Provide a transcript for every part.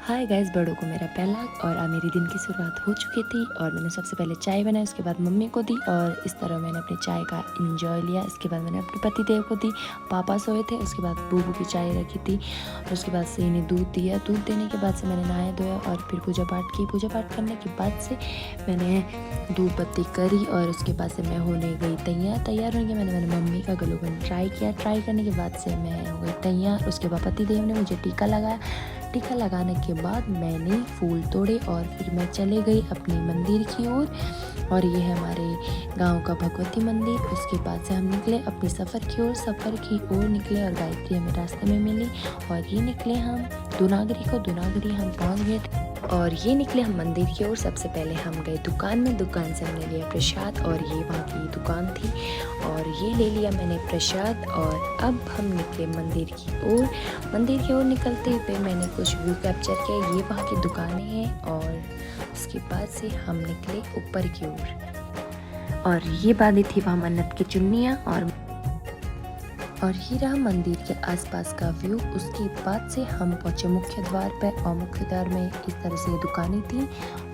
Hi guys, बड़ों को मेरा पहला और मेरी दिन की शुरुआत हो चुकी थी और मैंने सबसे पहले चाय बनाई, उसके बाद मम्मी को दी और इस तरह मैंने अपनी चाय का एंजॉय लिया। इसके बाद मैंने अपने पति देव को दी, पापा सोए थे, उसके बाद बूबू की चाय रखी थी और उसके बाद से इन्हें दूध दिया। दूध देने के बाद से मैंने नहाया धोया और फिर पूजा पाठ की। पूजा पाठ करने के बाद से मैंने धूप बत्ती करी और उसके बाद से मैं होने गई तैयार होने के मैंने मम्मी का गलोबन ट्राई किया। ट्राई करने के बाद से मैं हो गई तैयार। उसके बाद पति देव ने मुझे टीका लगाया। टीका लगाने के बाद मैंने फूल तोड़े और फिर मैं चले गई अपने मंदिर की ओर और ये है हमारे गांव का भगवती मंदिर। उसके बाद से हम निकले अपने सफ़र की ओर निकले और गायत्री हमें रास्ते में मिली और ये निकले हम दूनागरी हम पहुंच गए थे और ये निकले हम मंदिर की ओर। सबसे पहले हम गए दुकान में, दुकान से हमने लिया प्रसाद और ये वहाँ की दुकान थी और ये ले लिया मैंने प्रसाद और अब हम निकले मंदिर की ओर। मंदिर की ओर निकलते हुए मैंने कुछ व्यू कैप्चर किया। ये वहाँ की दुकानें हैं और उसके बाद से हम निकले ऊपर की ओर और ये बांधी थी वहाँ मन्नत की चुन्नियाँ और ये रहा मंदिर के आसपास का व्यू। उसके बाद से हम पहुंचे मुख्य द्वार पर और मुख्य द्वार में इस तरह से दुकानें थी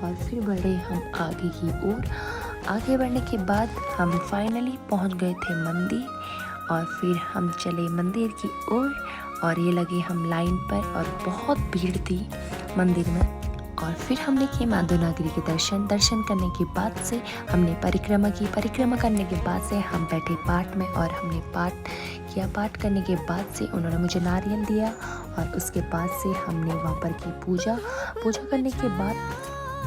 और फिर बढ़े हम आगे की ओर। आगे बढ़ने के बाद हम फाइनली पहुंच गए थे मंदिर और फिर हम चले मंदिर की ओर और ये लगे हम लाइन पर और बहुत भीड़ थी मंदिर में। और फिर हमने किए माँ दूनागरी के दर्शन करने के बाद से हमने परिक्रमा की। परिक्रमा करने के बाद से हम बैठे पाठ में और हमने पाठ किया। पाठ करने के बाद से उन्होंने मुझे नारियल दिया और उसके बाद से हमने वहाँ पर की पूजा करने के बाद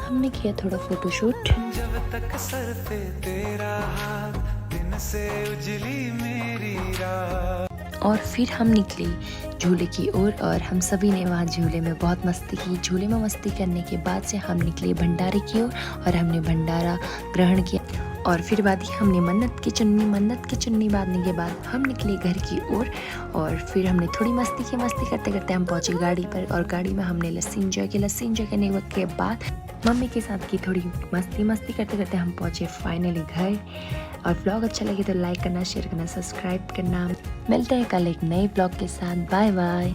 हमने किया थोड़ा फोटोशूट। जब तक सर पे तेरा हाथ, दिन से उजली मेरी रात। और फिर हम निकले झूले की ओर और हम सभी ने वहाँ झूले में बहुत मस्ती की। झूले में मस्ती करने के बाद से हम निकले भंडारे की ओर और हमने भंडारा ग्रहण किया और फिर बांधी हमने मन्नत की चुन्नी बांधने के बाद हम निकले घर की ओर और फिर हमने थोड़ी मस्ती करते करते हम पहुँचे गाड़ी पर और गाड़ी में हमने लस्सी इंजॉय करने के बाद मम्मी के साथ की थोड़ी मस्ती करते करते हम पहुँचे फाइनली घर। और व्लॉग अच्छा लगे तो लाइक करना, शेयर करना, सब्सक्राइब करना। मिलते हैं कल एक नए व्लॉग के साथ। Bye bye.